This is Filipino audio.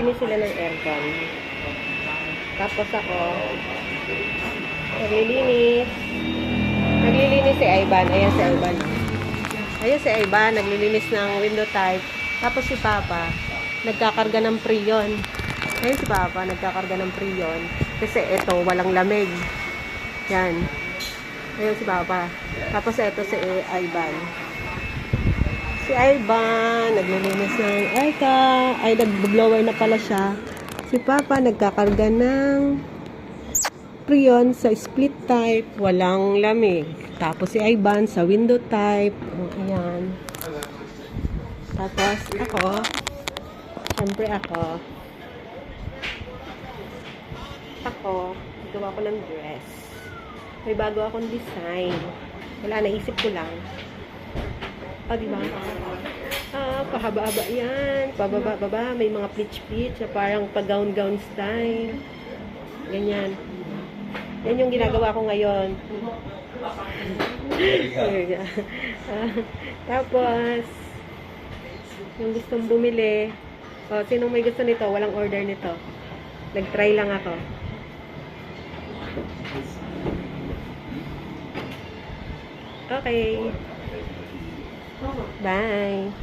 naglilinis sila ng aircon. Tapos ako, naglilinis. Naglilinis si Ivan. Ayan si Ivan. Ayan si Ivan, naglilinis ng window type. Tapos si Papa, nagkakarga ng Prion. Ayan si Papa, nagkakarga ng Prion. Kasi ito, walang lamig. Yan. Ayan si Papa. Tapos ito si Ivan. Si Ivan, naglilinis ng aircon. Ay, nag-blower na pala siya. Si Papa, nagkakarga ng Prion sa split type, walang lamig. Tapos si Ivan sa window type. O, ayan. Tapos ako, syempre ako, gawa ko ng dress. May bago akong design. Wala, naisip ko lang. O, diba? Pahaba-haba yan. Pababa-baba. May mga pleach-pleach. Parang pag-gown-gown style. Ganyan. Yan yung ginagawa ko ngayon. Tapos, yung gustong bumili. O, sinong may gusto nito? Walang order nito. Nag-try lang ako. Okay. Bye.